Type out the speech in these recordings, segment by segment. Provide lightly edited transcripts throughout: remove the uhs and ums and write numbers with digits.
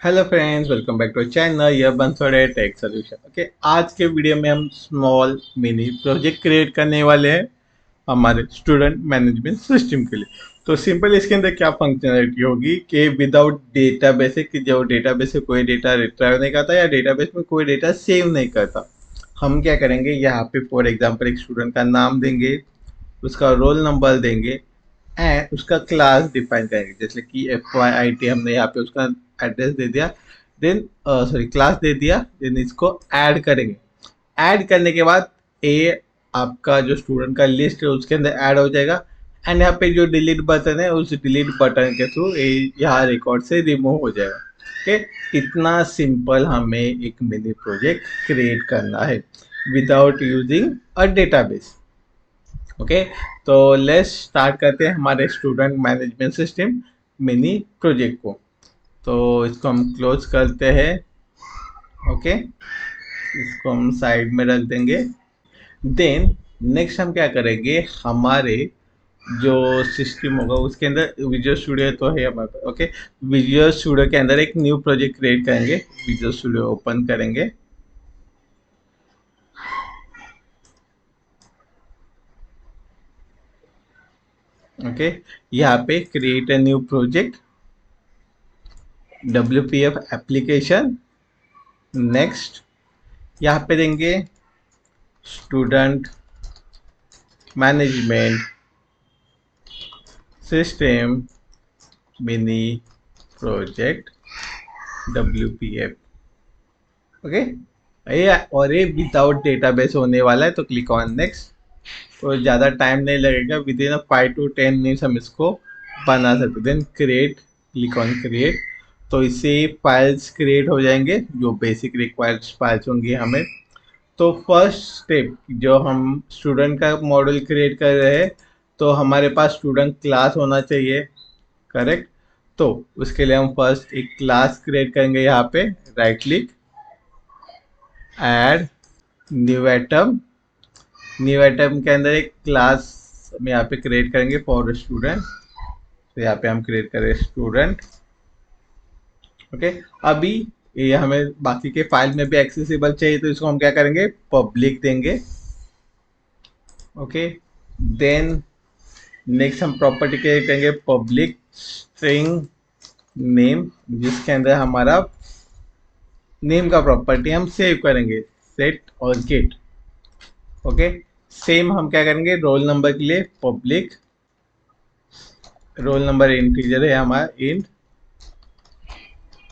Hello friends, welcome back to channel ये Bansode tech solution. Okay, आज के वीडियो में हम स्मॉल मिनी प्रोजेक्ट क्रिएट करने वाले हैं हमारे स्टूडेंट मैनेजमेंट सिस्टम के लिए। तो सिंपल इसके अंदर क्या फंक्शनलिटी होगी कि विदाउट डेटाबेस है कि जो डेटाबेस से कोई डेटा रिट्राइव नहीं करता या डेटाबेस में कोई डेटा सेव नहीं करता। हम क्या करेंगे, यहाँ पे फॉर एग्जांपल एक स्टूडेंट का नाम देंगे, उसका रोल नंबर देंगे एंड उसका क्लास डिफाइन करेंगे। जैसे कि FYIT हमने यहाँ पे उसका एड्रेस दे दिया, देन सॉरी क्लास दे दिया, देन इसको ऐड करेंगे। ऐड करने के बाद ए आपका जो स्टूडेंट का लिस्ट है उसके अंदर ऐड हो जाएगा एंड यहाँ पे जो डिलीट बटन है उस डिलीट बटन के थ्रू यहाँ रिकॉर्ड से रिमूव हो जाएगा। ओके, इतना सिंपल हमें एक मिनी प्रोजेक्ट क्रिएट करना है without using a database. Okay, तो लेट्स स्टार्ट करते हैं हमारे student management system mini project को। तो इसको हम क्लोज करते हैं। ओके, इसको हम साइड में रख देंगे। देन नेक्स्ट हम क्या करेंगे, हमारे जो सिस्टम होगा उसके अंदर विजुअल स्टूडियो तो है हमारे पास। ओके, विजुअल स्टूडियो के अंदर एक न्यू प्रोजेक्ट क्रिएट करेंगे। विजुअल स्टूडियो ओपन करेंगे। ओके, यहाँ पे create a new project, WPF application. Next यहाँ पे देंगे student management system mini project WPF। Okay, ये और ये विदाउट डेटाबेस होने वाला है, तो क्लिक ऑन नेक्स्ट। तो ज़्यादा टाइम नहीं लगेगा, विद इन 5 to 10 मिनट्स हम इसको बना सकते। Then create, click on create. तो इससे फाइल्स क्रिएट हो जाएंगे जो बेसिक रिक्वायर्ड फाइल्स होंगी हमें। तो फर्स्ट स्टेप, जो हम स्टूडेंट का मॉडल क्रिएट कर रहे हैं, तो हमारे पास स्टूडेंट क्लास होना चाहिए। करेक्ट। तो उसके लिए हम फर्स्ट एक क्लास क्रिएट करेंगे। यहाँ पे right click, add new item. New item के अंदर एक क्लास हम यहाँ पे क्रिएट करेंगे फॉर स्टूडेंट। तो यहाँ पे हम क्रिएट करें स्टूडेंट। ओके, अभी ये हमें बाकी के फाइल में भी एक्सेसिबल चाहिए, तो इसको हम क्या करेंगे, पब्लिक देंगे। ओके, देन नेक्स्ट हम प्रॉपर्टी क्रिएट करेंगे पब्लिक स्ट्रिंग नेम, जिसके अंदर हमारा नेम का प्रॉपर्टी हम सेव करेंगे, सेट और गेट। ओके, सेम हम क्या करेंगे, रोल नंबर के लिए पब्लिक, रोल नंबर इंटीजर है हमारा, int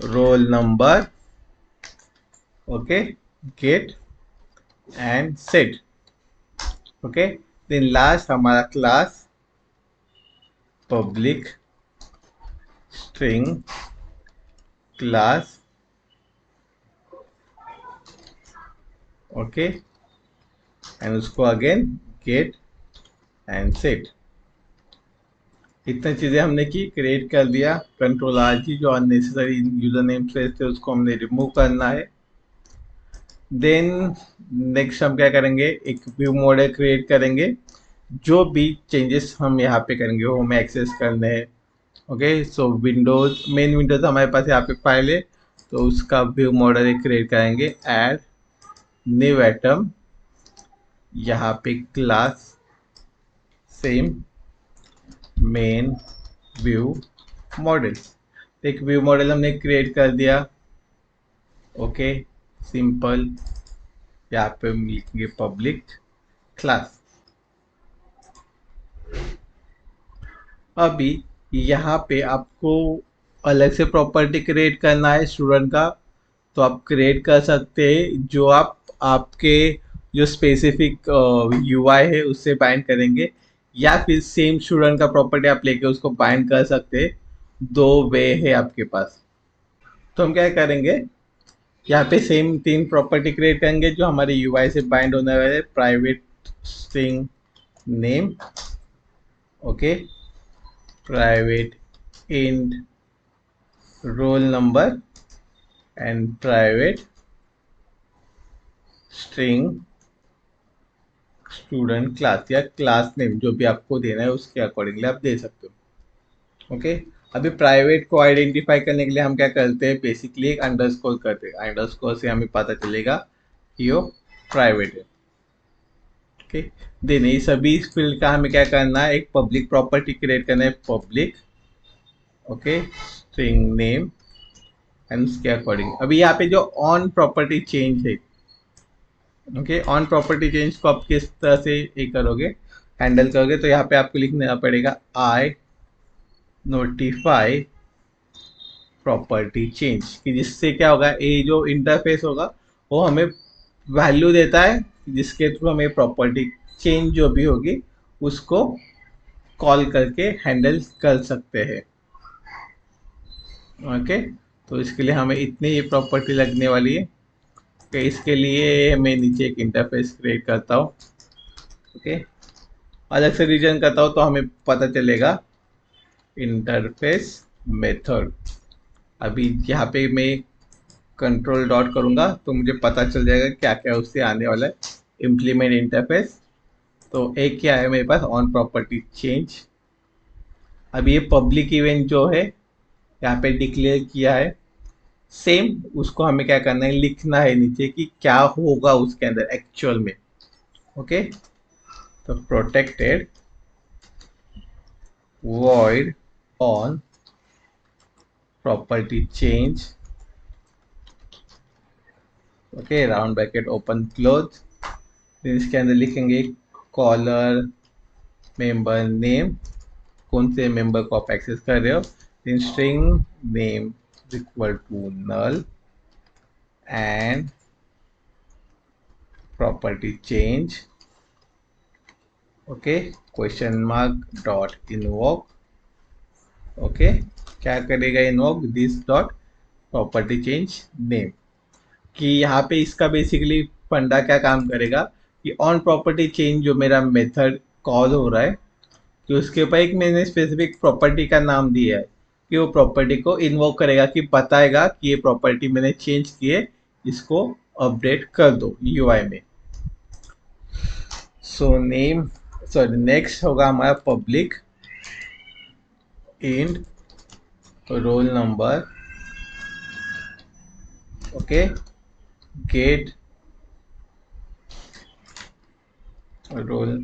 roll number. Okay, get and set. Okay, then last हमारा class public string class. Okay, and उसको अगेन गेट एंड सेट। इतनी चीज़ें हमने की, क्रिएट कर दिया। कंट्रोल आर की, जो अननेसेसरी यूजर नेम स्पेस थे उसको हमने रिमूव करना है। देन नेक्स्ट हम क्या करेंगे, एक व्यू मॉडल क्रिएट करेंगे। जो भी चेंजेस हम यहाँ पे करेंगे वो हमें एक्सेस करने हैं। ओके, सो विंडोज, मेन विंडोज हमारे पास यहाँ पे फाइल है, तो उसका व्यू मॉडल क्रिएट करेंगे। ऐड न्यू आइटम, यहाँ पे class same main view model. एक व्यू मॉडल हमने क्रिएट कर दिया। Okay, simple. यहाँ पे हम लिखेंगे पब्लिक क्लास। अभी यहाँ पे आपको अलग से प्रॉपर्टी क्रिएट करना है स्टूडेंट का, तो आप क्रिएट कर सकते हैं, जो आप आपके जो स्पेसिफिक UI है उससे बाइंड करेंगे, या फिर सेम स्टूडेंट का प्रॉपर्टी आप लेके उसको बाइंड कर सकते हैं। दो वे है आपके पास। तो हम क्या करेंगे, यहाँ पे सेम तीन प्रॉपर्टी क्रिएट करेंगे जो हमारे UI से बाइंड होने वाले। Private string name, okay, private int roll number and private string student class या क्लास नेम, जो भी आपको देना है उसके अकॉर्डिंगली आप दे सकते हो। ओके, अभी प्राइवेट को आइडेंटिफाई करने के लिए हम क्या करते हैं, बेसिकली एक अंडरस्कोर करते हैं। अंडरस्कोर से हमें पता चलेगा कि वो प्राइवेट है। ओके, देन ये सभी फील्ड का हमें क्या करना है, एक पब्लिक प्रॉपर्टी क्रिएट करना है, public, okay, string name and उसके अकॉर्डिंग। अभी यहाँ पे जो ऑन प्रॉपर्टी चेंज है, ओके, ऑन प्रॉपर्टी चेंज को आप किस तरह से ये करोगे, हैंडल करोगे, तो यहाँ पे आपको लिखना पड़ेगा आई नोटिफाई प्रॉपर्टी चेंज, कि जिससे क्या होगा, ये जो इंटरफेस होगा वो हमें वैल्यू देता है जिसके थ्रू हमें प्रॉपर्टी चेंज जो भी होगी उसको कॉल करके हैंडल कर सकते हैं। ओके, तो इसके लिए हमें इतनी ही प्रॉपर्टी लगने वाली है। कि इसके लिए मैं नीचे एक इंटरफेस क्रिएट करता हूँ। ओके, अलग से रीजन करता हूँ तो हमें पता चलेगा इंटरफेस मेथड। अभी यहाँ पे मैं कंट्रोल डॉट करूँगा तो मुझे पता चल जाएगा क्या क्या उससे आने वाला है। इम्प्लीमेंट इंटरफेस, तो एक क्या है मेरे पास, ऑन प्रॉपर्टी चेंज। अभी ये पब्लिक इवेंट जो है यहाँ पे डिक्लेयर किया है, सेम उसको हमें क्या करना है, लिखना है नीचे कि क्या होगा उसके अंदर एक्चुअल में। ओके, तो protected void on property change, okay, round bracket open close, फिर इसके अंदर लिखेंगे कॉलर मेंबर नेम, कौन से मेंबर को आप एक्सेस कर रहे हो, then string name equal to null and property change, okay, question mark dot invoke, okay, क्या करेगा invoke this dot property change name. कि यहाँ पे इसका बेसिकली फंडा क्या काम करेगा कि ऑन प्रॉपर्टी चेंज जो मेरा मेथड कॉल हो रहा है, कि उसके ऊपर एक मैंने स्पेसिफिक प्रॉपर्टी का नाम दिया है, कि वो प्रॉपर्टी को इन्वोक करेगा, कि बताएगा कि ये प्रॉपर्टी मैंने चेंज की है, इसको अपडेट कर दो यूआई में। सो नेम, सॉरी, नेक्स्ट होगा हमारा public int roll number, okay, get roll,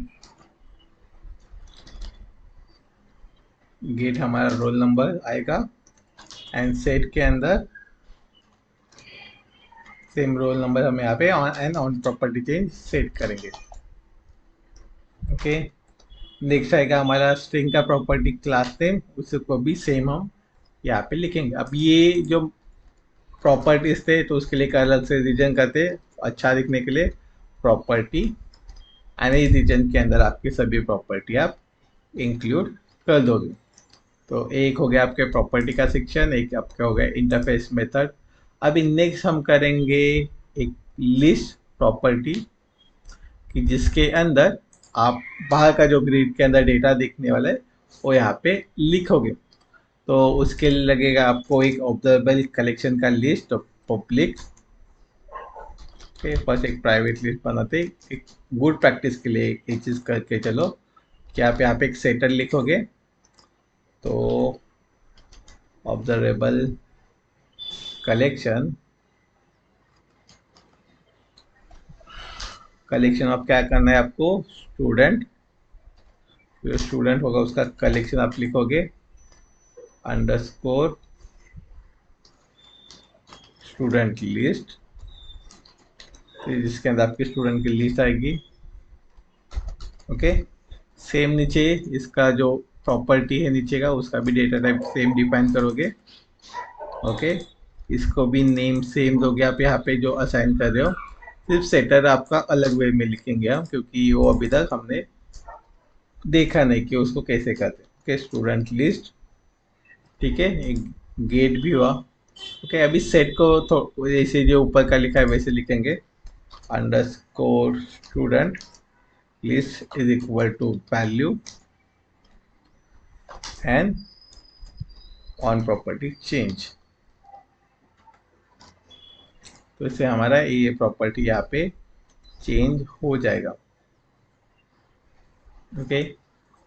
get हमारा रोल नंबर आएगा एंड सेट के अंदर सेम रोल नंबर हम यहाँ पे on and on property change set करेंगे। ओके, नेक्स्ट आएगा हमारा स्ट्रिंग का प्रॉपर्टी क्लास नेम, उसको भी सेम हम यहाँ पे लिखेंगे। अब ये जो प्रॉपर्टीज थे तो उसके लिए अलग से रीजन करते, अच्छा दिखने के लिए प्रॉपर्टी, एंड इस रीजन के अंदर आपकी सभी प्रॉपर्टी आप इंक्लूड कर दोगे। तो एक हो गया आपके प्रॉपर्टी का सेक्शन, एक आपका हो गया इंटरफेस मेथड। अभी नेक्स्ट हम करेंगे एक लिस्ट प्रॉपर्टी, कि जिसके अंदर आप बाहर का जो ग्रिड के अंदर डेटा दिखने वाला है वो यहाँ पे लिखोगे। तो उसके लिए लगेगा आपको एक ऑब्जर्वेबल कलेक्शन का लिस्ट पब्लिक, फर्स्ट एक प्राइवेट लिस्ट बनाते, एक गुड प्रैक्टिस के लिए एक चीज़ करके चलो कि आप यहाँ पे एक सेटर लिखोगे, तो ऑब्जर्वेबल कलेक्शन, कलेक्शन आप क्या करना है आपको, स्टूडेंट, जो स्टूडेंट होगा उसका कलेक्शन आप लिखोगे अंडरस्कोर स्टूडेंट लिस्ट, फिर जिसके अंदर आपकी स्टूडेंट की लिस्ट आएगी। ओके, सेम नीचे इसका जो प्रॉपर्टी है नीचे का उसका भी डेटा टाइप सेम डिफाइन करोगे। ओके, इसको भी नेम सेम दोगे आप यहाँ पे जो असाइन कर रहे हो, सिर्फ सेटर आपका अलग वे में लिखेंगे हम, क्योंकि वो अभी तक हमने देखा नहीं कि उसको कैसे करते। ओके, स्टूडेंट लिस्ट, ठीक है, एक गेट भी हुआ। ओके, अभी सेट को जैसे जो ऊपर का लिखा है वैसे लिखेंगे, underscore student list is equal to value and on property change. तो इससे हमारा ये प्रॉपर्टी यहाँ पे चेंज हो जाएगा। ओके,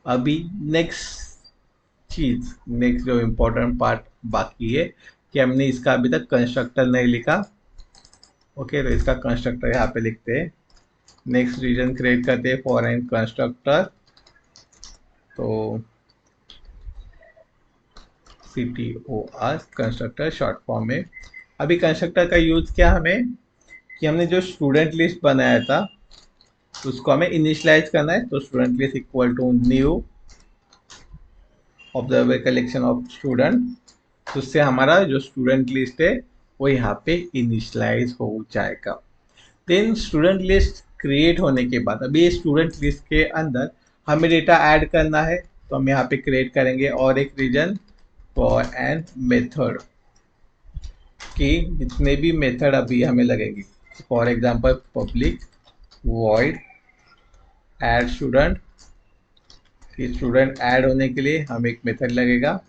अभी नेक्स्ट चीज, नेक्स्ट जो इम्पोर्टेंट पार्ट बाकी है कि हमने इसका अभी तक कंस्ट्रक्टर नहीं लिखा। ओके, तो इसका कंस्ट्रक्टर यहाँ पे लिखते हैं। नेक्स्ट रीजन क्रिएट करते हैं फॉर एन कंस्ट्रक्टर, तो CTOR कंस्ट्रक्टर शॉर्ट फॉर्म में। अभी कंस्ट्रक्टर का यूज क्या हमें, कि हमने जो स्टूडेंट लिस्ट बनाया था उसको हमें इनिशियलाइज करना है। तो student list equal to new observer collection of student, तो उससे हमारा जो स्टूडेंट लिस्ट है वो यहाँ पे इनिशियलाइज हो जाएगा। देन स्टूडेंट लिस्ट क्रिएट होने के बाद अभी ये स्टूडेंट लिस्ट के अंदर हमें डेटा ऐड करना है, तो हम यहाँ पे क्रिएट करेंगे और एक रीजन फॉर एन मेथड कि जितने भी मेथड अभी हमें लगेंगे, for example public void add student, student add होने के लिए हम एक मेथड लगेगा।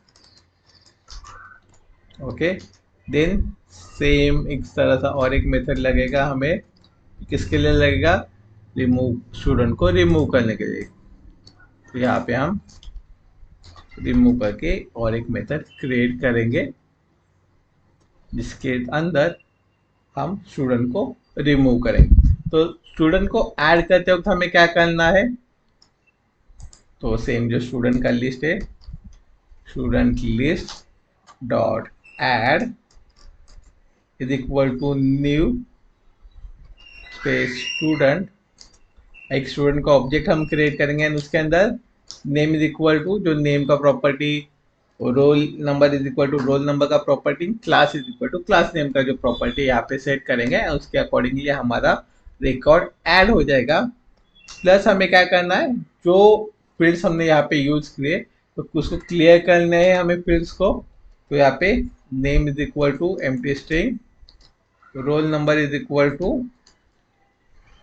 ओके, देन सेम एक तरह सा और एक मेथड लगेगा हमें, किसके लिए लगेगा, रिमूव स्टूडेंट को रिमूव करने के लिए। तो यहाँ पे हम रिमूव करके और एक मेथड क्रिएट करेंगे जिसके अंदर हम स्टूडेंट को रिमूव करेंगे। तो स्टूडेंट को ऐड करते वक्त हमें क्या करना है, तो सेम जो स्टूडेंट का लिस्ट है, student list dot add is equal to new space student, एक स्टूडेंट का ऑब्जेक्ट हम क्रिएट करेंगे एंड उसके अंदर नेम इज इक्वल टू जो नेम का property, roll number is equal to roll number का property, class is equal to class name का जो प्रॉपर्टी यहाँ पे सेट करेंगे, उसके अकॉर्डिंगली हमारा रिकॉर्ड ऐड हो जाएगा। प्लस हमें क्या करना है, जो फील्ड्स हमने यहाँ पे यूज किए तो उसको क्लियर करने हैं हमें फील्ड्स को। तो यहाँ पे name is equal to empty string, roll number is equal to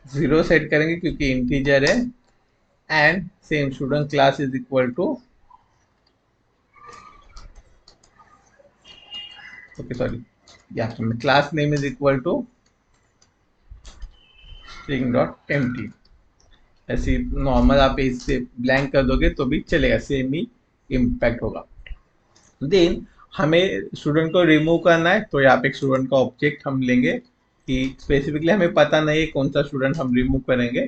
0 set करेंगे क्योंकि इंटीजर है, and same student class is equal to, okay sorry, यहाँ class name is equal to string dot empty. ऐसे normal आप इससे blank कर दोगे तो भी चलेगा, सेम ही इम्पैक्ट होगा। देन हमें स्टूडेंट को रिमूव करना है, तो यहाँ पे एक स्टूडेंट का ऑब्जेक्ट हम लेंगे कि स्पेसिफिकली हमें पता नहीं है कौन सा स्टूडेंट हम रिमूव करेंगे,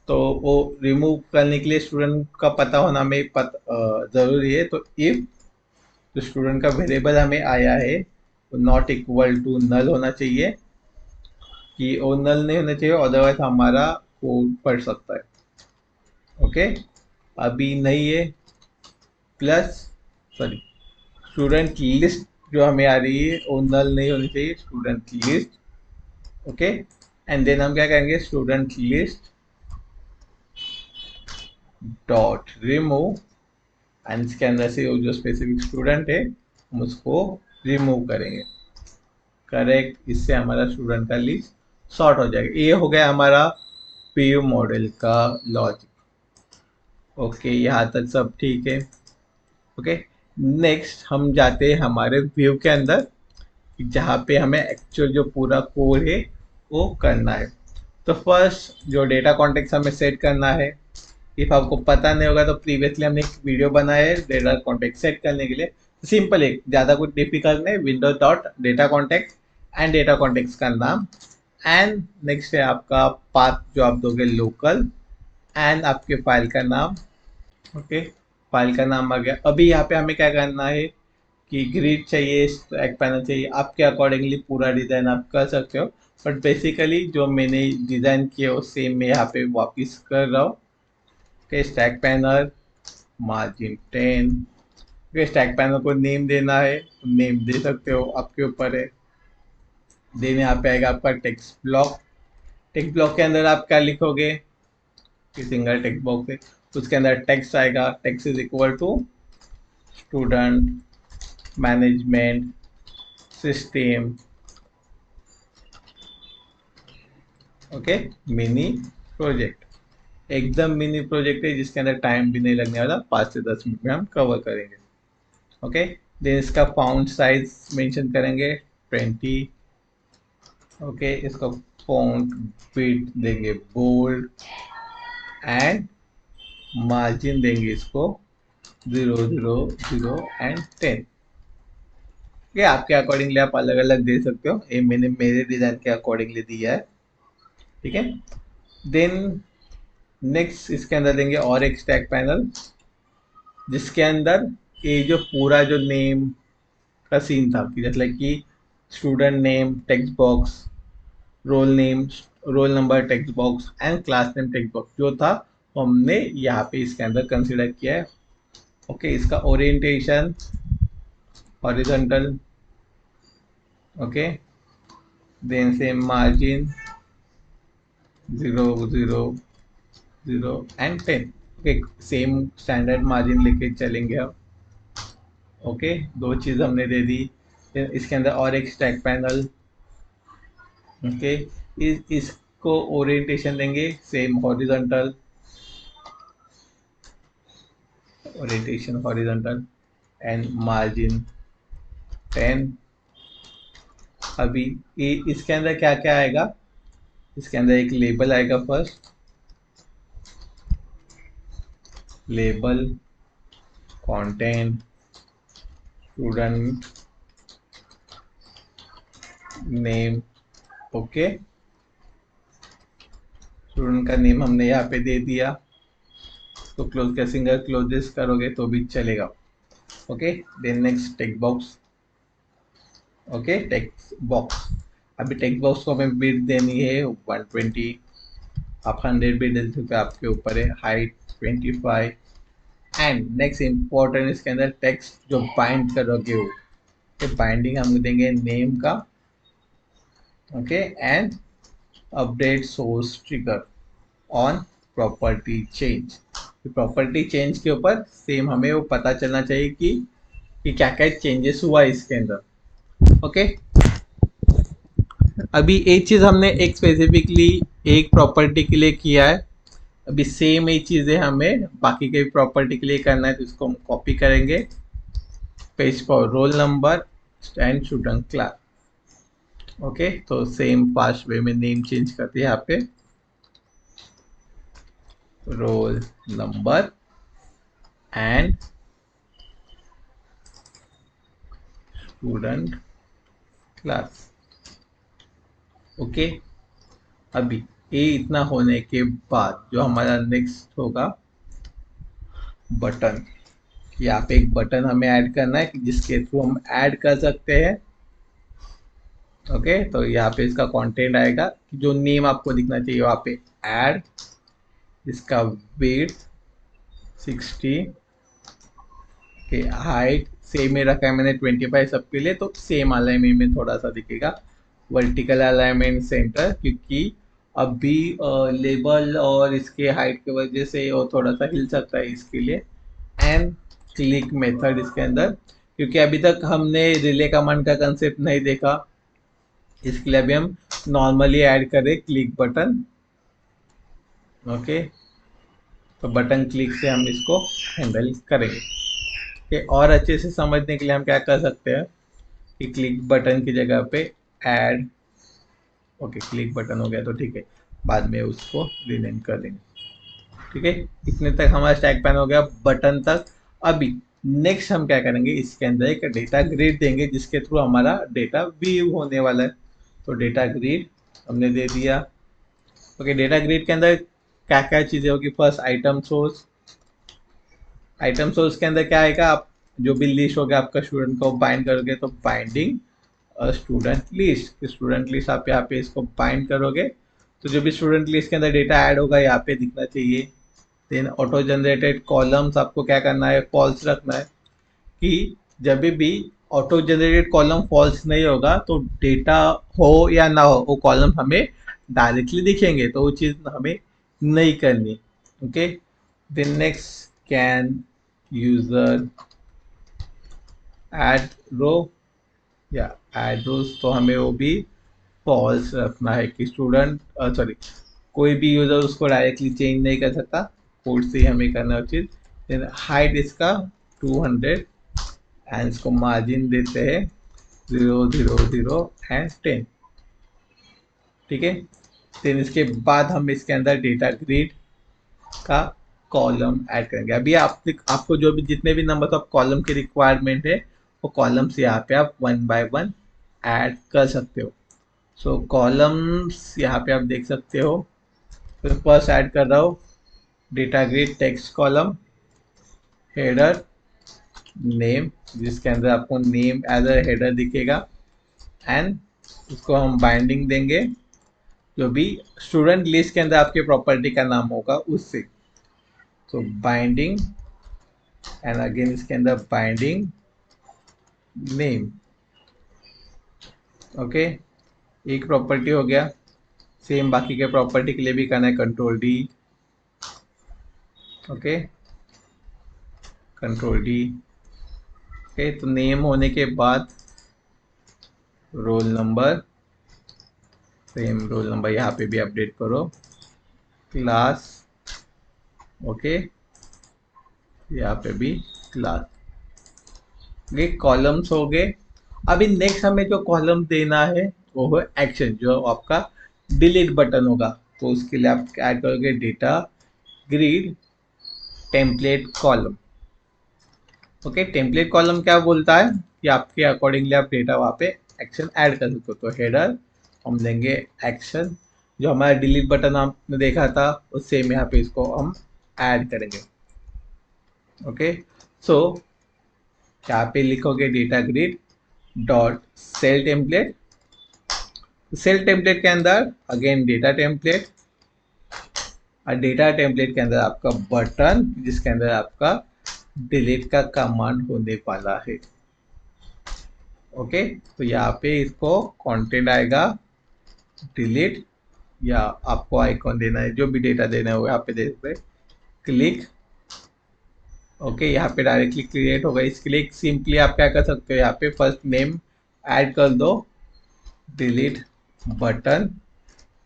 तो वो रिमूव करने के लिए स्टूडेंट का पता होना हमें ज़रूरी है। तो इफ जो स्टूडेंट का वेरिएबल हमें आया है वो नॉट इक्वल टू नल होना चाहिए, कि वो नल नहीं होना चाहिए, अदरवाइज हमारा कोड पढ़ सकता है। ओके, अभी नहीं है। प्लस सॉरी, स्टूडेंट लिस्ट जो हमें आ रही है वो नल नहीं होनी चाहिए, student list. Okay, and then हम क्या करेंगे, student list dot remove, and इसके अंदर से वो जो स्पेसिफिक स्टूडेंट है हम उसको रिमूव करेंगे। करेक्ट, इससे हमारा स्टूडेंट का लिस्ट सॉर्ट हो जाएगा। ये हो गया हमारा पीयू मॉडल का लॉजिक। ओके, यहाँ तक सब ठीक है। ओके, नेक्स्ट हम जाते हैं हमारे व्यू के अंदर, जहाँ पे हमें एक्चुअल जो पूरा कोड है वो करना है। तो फर्स्ट जो डेटा कॉन्टेक्स्ट हमें सेट करना है, इफ आपको पता नहीं होगा तो प्रीवियसली हमने एक वीडियो बनाया है डेटा कॉन्टेक्स्ट सेट करने के लिए। सिंपल है, ज़्यादा कुछ डिफिकल्ट नहीं, Windows dot data context and data context का नाम, एंड नेक्स्ट है आपका पाथ जो आप दोगे लोकल, एंड आपके फाइल का नाम। ओके, फाइल का नाम आ गया। अभी यहाँ पे हमें क्या करना है कि ग्रिड चाहिए, स्टैक पैनल चाहिए, आपके अकॉर्डिंगली पूरा डिज़ाइन आप कर सकते हो, बट बेसिकली जो मैंने डिज़ाइन किया वो सेम मैं यहाँ पे वापस कर रहा हूँ। Okay, stack panel margin 10। Okay, stack panel को नेम देना है, नेम दे सकते हो, आपके ऊपर है। देन यहाँ पे आएगा आपका टेक्स्ट ब्लॉक। टेक्स्ट ब्लॉक के अंदर आप क्या लिखोगे, कि सिंगल टेक्स्ट बॉक्स है, उसके अंदर टेक्स्ट आएगा, text is equal to student management system. Okay, mini project, एकदम मिनी प्रोजेक्ट है जिसके अंदर टाइम भी नहीं लगने वाला, 5 से 10 मिनट में हम कवर करेंगे। ओके, देन इसका फाउंट साइज मेंशन करेंगे 20। ओके, इसका फॉन्ट विड्थ देंगे बोल्ड, एंड मार्जिन देंगे इसको 0 0 0 एंड 10। ये आपके अकॉर्डिंगली आप अलग अलग दे सकते हो, ये मैंने मेरे डिजाइन के अकॉर्डिंगली दिया है, ठीक है। देन नेक्स्ट इसके अंदर देंगे और एक स्टैक पैनल, जिसके अंदर ये जो पूरा जो नेम का सीन था कि जैसे कि student name text box, roll name, roll number text box and class name text box जो था वो हमने यहाँ पे इसके अंदर कंसिडर किया है। ओके, इसका ओरिएंटेशन हॉरिजॉन्टल, ओके, देन से margin 0 0 0 and 10। Okay, same standard margin लेके चलेंगे अब। ओके, दो चीज़ हमने दे दी। फिर इसके अंदर और एक स्टैक पैनल, ओके, इसको ओरिएंटेशन देंगे same horizontal, orientation horizontal and margin 10। अभी ये इसके अंदर क्या क्या आएगा, इसके अंदर एक लेबल आएगा first, label, content, student name, okay, student का नेम हमने यहाँ पे दे दिया, तो क्लोज का सिंगल क्लोजेस करोगे तो भी चलेगा। Okay, then next text box, okay, text box, अभी टेक्स्ट बॉक्स को हमें विड्थ देनी है 120, आप 100 भी दे सकते हो, आपके ऊपर है, हाइट 25। एंड नेक्स्ट इम्पोर्टेंट इसके अंदर टेक्स्ट जो बाइंड करोगे वो, तो बाइंडिंग हम देंगे नेम का, okay, and update source trigger on property change. Property change के ऊपर सेम हमें वो पता चलना चाहिए कि क्या क्या चेंजेस हुआ इसके अंदर। ओके, अभी एक चीज हमने एक स्पेसिफिकली एक प्रॉपर्टी के लिए किया है, अभी सेम ही चीजें हमें बाकी के प्रॉपर्टी के लिए करना है, तो इसको हम कॉपी करेंगे, paste for roll number and student class. Okay, तो सेम फास्ट वे में नेम चेंज करते हैं यहाँ पे, roll number and student class. Okay, अभी ये इतना होने के बाद जो हमारा नेक्स्ट होगा बटन, यहाँ पे एक बटन हमें ऐड करना है कि जिसके थ्रू हम ऐड कर सकते हैं। ओके, तो यहाँ पे इसका कंटेंट आएगा कि जो नेम आपको दिखना चाहिए वहाँ पे ऐड, इसका वेट 60 के, हाइट सेम ही रखा है मैंने 25 सबके लिए, तो सेम अलाइनमेंट में थोड़ा सा दिखेगा, वर्टिकल अलाइनमेंट सेंटर, क्योंकि अभी लेबल और इसके हाइट की वजह से वो थोड़ा सा हिल सकता है इसके लिए। एंड क्लिक मेथड इसके अंदर, क्योंकि अभी तक हमने रिले कमांड का कंसेप्ट नहीं देखा, इसके लिए अभी हम नॉर्मली ऐड करें क्लिक बटन। ओके, तो बटन क्लिक से हम इसको हैंडल करेंगे। कि और अच्छे से समझने के लिए हम क्या कर सकते हैं कि क्लिक बटन की जगह पे ऐड, ओके, क्लिक बटन हो गया तो ठीक है, बाद में उसको रीनेम कर देंगे, ठीक है। इतने तक हमारा स्टैक पैन हो गया बटन तक। अभी नेक्स्ट हम क्या करेंगे, इसके अंदर एक डेटा ग्रिड देंगे जिसके थ्रू हमारा डेटा व्यू होने वाला है, तो डेटा ग्रिड हमने दे दिया। ओके, डेटा ग्रिड के अंदर क्या क्या चीज़ें होगी, first item source, item source के अंदर क्या आएगा, आप जो भी लिस्ट होगा आपका स्टूडेंट को बाइंड करोगे तो binding student list, student list आप यहाँ पे इसको बाइंड करोगे तो जो भी स्टूडेंट लिस्ट के अंदर डेटा ऐड होगा यहाँ पे दिखना चाहिए। देन ऑटो जनरेटेड कॉलम्स आपको क्या करना है, फॉल्स रखना है, कि जब भी ऑटो जनरेटेड कॉलम फॉल्स नहीं होगा तो डेटा हो या ना हो वो कॉलम हमें डायरेक्टली दिखेंगे, तो वो चीज़ हमें नहीं करनी। Okay, then next can user add row या ऐड रोज, तो हमें वो भी फॉल्स रखना है कि स्टूडेंट सॉरी कोई भी यूजर उसको डायरेक्टली चेंज नहीं कर सकता, कोड से ही हमें करना उचित। देन हाइट इसका 200 एंड इसको मार्जिन देते हैं 0 0 0 एंड 10, ठीक है। देन इसके बाद हम इसके अंदर डेटा ग्रिड का कॉलम ऐड करेंगे। अभी आपको जो भी जितने भी नंबर ऑफ कॉलम की रिक्वायरमेंट है वो कॉलम्स यहाँ पे आप वन बाय वन ऐड कर सकते हो। सो कॉलम्स यहाँ पे आप देख सकते हो। तो फर्स्ट ऐड कर रहा हूँ data grid text column, header, name, जिसके अंदर आपको नेम एज अ हेडर दिखेगा, एंड उसको हम बाइंडिंग देंगे जो भी स्टूडेंट लिस्ट के अंदर आपके प्रॉपर्टी का नाम होगा उससे। तो बाइंडिंग एंड अगेन इसके अंदर बाइंडिंग नेम। ओके, एक प्रॉपर्टी हो गया। सेम बाकी के प्रॉपर्टी के लिए भी करना है, control D. Okay, control D. Okay, तो नेम होने के बाद roll number, same roll number यहाँ पे भी अपडेट करो, क्लास। ओके, यहाँ पे भी क्लास। ये कॉलम्स हो गए। अभी नेक्स्ट हमें जो कॉलम देना है वो है एक्शन, जो आपका डिलीट बटन होगा। तो उसके लिए आप ऐड करोगे data grid template column. Okay, template column क्या बोलता है कि आपके अकॉर्डिंगली आप डेटा वहाँ पे एक्शन ऐड कर सकते हो। तो हेडर हम देंगे एक्शन, जो हमारा डिलीट बटन आपने देखा था वो सेम यहाँ पे इसको हम ऐड करेंगे। ओके, सो यहाँ पे लिखोगे data grid dot cell template. Cell template के अंदर अगेन डेटा टेम्पलेट, और डेटा टेम्पलेट के अंदर आपका बटन, जिसके अंदर आपका डिलीट का कमांड होने वाला है। ओके, तो यहाँ पे इसको कंटेंट आएगा डिलीट, या आपको आइकॉन देना है, जो भी डेटा देना है वो यहाँ पे दे सकते, क्लिक। ओके, यहाँ पे डायरेक्टली क्रिएट होगा। इसके लिए सिंपली आप क्या कर सकते हो, यहाँ पे फर्स्ट नेम ऐड कर दो, डिलीट बटन।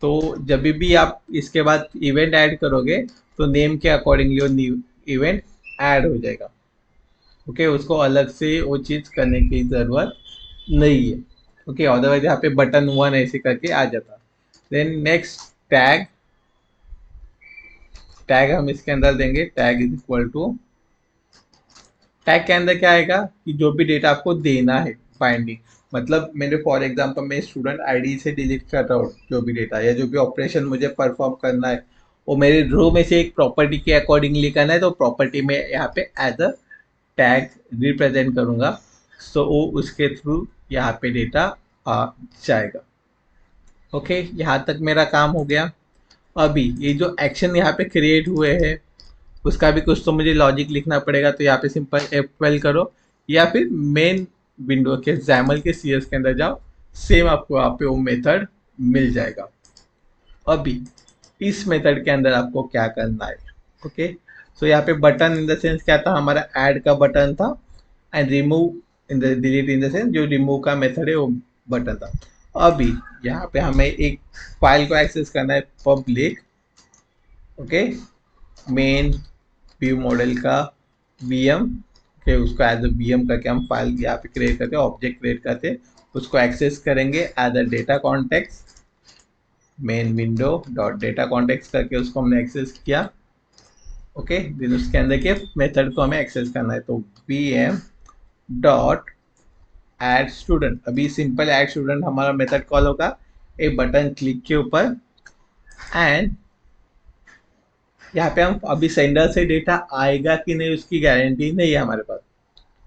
तो जब भी आप इसके बाद इवेंट ऐड करोगे तो नेम के अकॉर्डिंगली वो इवेंट ऐड हो जाएगा। ओके, उसको अलग से वो चीज़ करने की ज़रूरत नहीं है। ओके, अदरवाइज यहाँ पे बटन वन ऐसे करके आ जाता। देन नेक्स्ट टैग, टैग हम इसके अंदर देंगे tag is equal to, tag के अंदर क्या आएगा कि जो भी डेटा आपको देना है बाइंडिंग, मतलब मेरे फॉर एग्जांपल मैं स्टूडेंट आईडी से डिलीट कर रहा हूँ जो भी डेटा या जो भी ऑपरेशन मुझे परफॉर्म करना है वो मेरे रो में से एक प्रॉपर्टी के अकॉर्डिंगली करना है। तो प्रॉपर्टी में यहाँ पे एज अ टैग रिप्रेजेंट करूँगा। सो वो उसके थ्रू यहाँ पे डेटा आ जाएगा। ओके, यहाँ तक मेरा काम हो गया। अभी ये जो एक्शन यहाँ पे क्रिएट हुए हैं उसका भी कुछ तो मुझे लॉजिक लिखना पड़ेगा। तो यहाँ पे सिंपल F12 करो, या फिर मेन विंडो के XAML के CS के अंदर जाओ, सेम आपको यहाँ पे वो मेथड मिल जाएगा। अभी इस मेथड के अंदर आपको क्या करना है। ओके, सो यहाँ पे बटन इन द सेंस क्या था, हमारा ऐड का बटन था, and remove in the delete in the sense जो रिमूव का मेथड है वो बटन था। अभी यहाँ पे हमें एक फाइल को एक्सेस करना है, public. Okay, main view model का VM के उसको एज अ VM करके हम फाइल यहाँ पे क्रिएट करते हैं, ऑब्जेक्ट क्रिएट करते हैं, उसको एक्सेस करेंगे as a data context, main window dot data context करके उसको हमने एक्सेस किया। ओके, देन उसके अंदर के मेथड को हमें एक्सेस करना है। तो VM डॉट एड स्टूडेंट, अभी सिंपल एड स्टूडेंट हमारा मेथड कॉल होगा एक बटन क्लिक के ऊपर, एंड यहाँ पे हम अभी सेंडर से डेटा आएगा कि नहीं उसकी गारंटी नहीं है हमारे पास।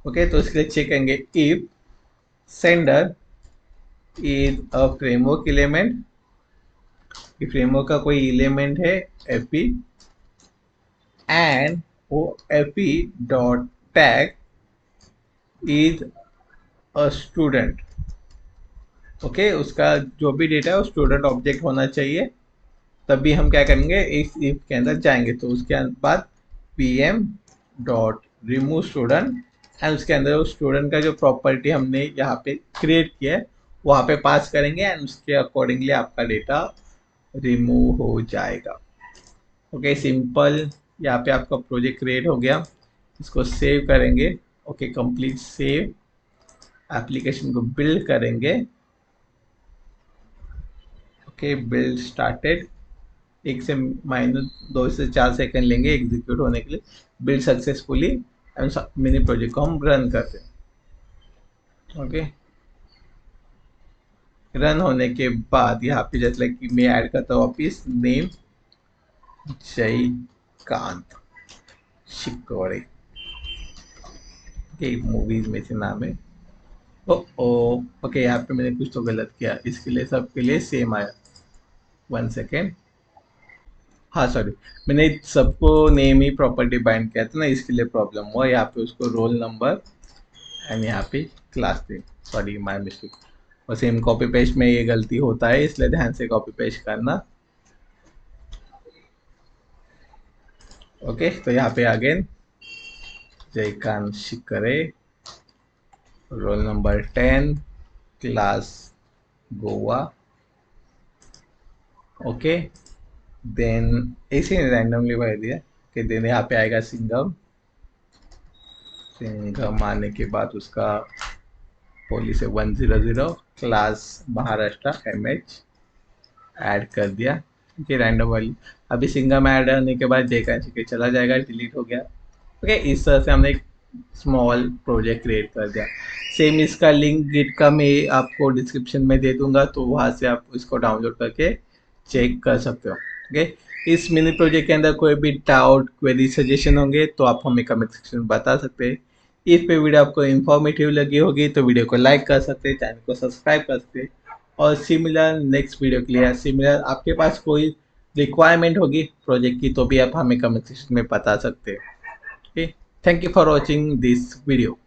ओके, तो इसके लिए चेक करेंगे if sender is a framework element, framework का कोई एलिमेंट है FP, एंड वो FP dot tag is a student. Okay, उसका जो भी डेटा है वो स्टूडेंट ऑब्जेक्ट होना चाहिए, तभी हम क्या करेंगे इस इफ के अंदर जाएंगे। तो उसके बाद PM dot remove student, and उसके अंदर उस स्टूडेंट का जो प्रॉपर्टी हमने यहाँ पे क्रिएट किया है वहाँ पे पास करेंगे, एंड उसके अकॉर्डिंगली आपका डेटा रिमूव हो जाएगा। ओके, सिंपल यहाँ पे आपका प्रोजेक्ट क्रिएट हो गया। इसको सेव करेंगे। ओके, कंप्लीट सेव, एप्लीकेशन को बिल्ड करेंगे। Okay, build started. 1 से -2 से 4 सेकंड लेंगे एग्जीक्यूट होने के लिए। Build successfully and mini project को हम रन करते हैं। ओके, रन होने के बाद यहाँ पे जैसे लाइक कि मैं ऐड करता हूँ वापिस नेम जयकांत शिकोड़े के मूवीज में से नाम है। ओ ओ ओके, यहाँ पे मैंने कुछ तो गलत किया, इसके लिए सबके लिए सेम आया। 1 सेकेंड, हाँ सॉरी, मैंने सबको नेम ही प्रॉपर्टी बाइंड किया था ना, इसके लिए प्रॉब्लम हुआ। यहाँ पे उसको रोल नंबर एंड यहाँ पे class name, sorry my mistake. और सेम कॉपी पेस्ट में ये गलती होता है, इसलिए ध्यान से कॉपी पेस्ट करना। ओके, तो यहाँ पे again Jaykant Shikre, roll number 10, class Goa. Okay, then ऐसे रैंडमली भर दिया कि देन यहाँ पे आएगा सिंघम। सिंघम आने के बाद उसका पुलिस है 100, क्लास महाराष्ट्र MH ऐड कर दिया कि रैंडम वाली। अभी सिंघम ऐड होने के बाद जयकांत के चला जाएगा, डिलीट हो गया। ओके, इस तरह से हमने एक स्मॉल प्रोजेक्ट क्रिएट कर दिया। सेम इसका लिंक गिट का मैं आपको डिस्क्रिप्शन में दे दूंगा, तो वहाँ से आप इसको डाउनलोड करके चेक कर सकते हो। ओके, इस मिनी प्रोजेक्ट के अंदर कोई भी डाउट, क्वेरी, सजेशन होंगे तो आप हमें कमेंट सेक्शन में बता सकते हैं। इस पे वीडियो आपको इन्फॉर्मेटिव लगी होगी तो वीडियो को लाइक कर सकते हैं, चैनल को सब्सक्राइब कर सकते हैं। और सिमिलर नेक्स्ट वीडियो के लिए सिमिलर आपके पास कोई रिक्वायरमेंट होगी प्रोजेक्ट की तो भी आप हमें कमेंट सेक्शन में बता सकते हैं। Okay, thank you for watching this video.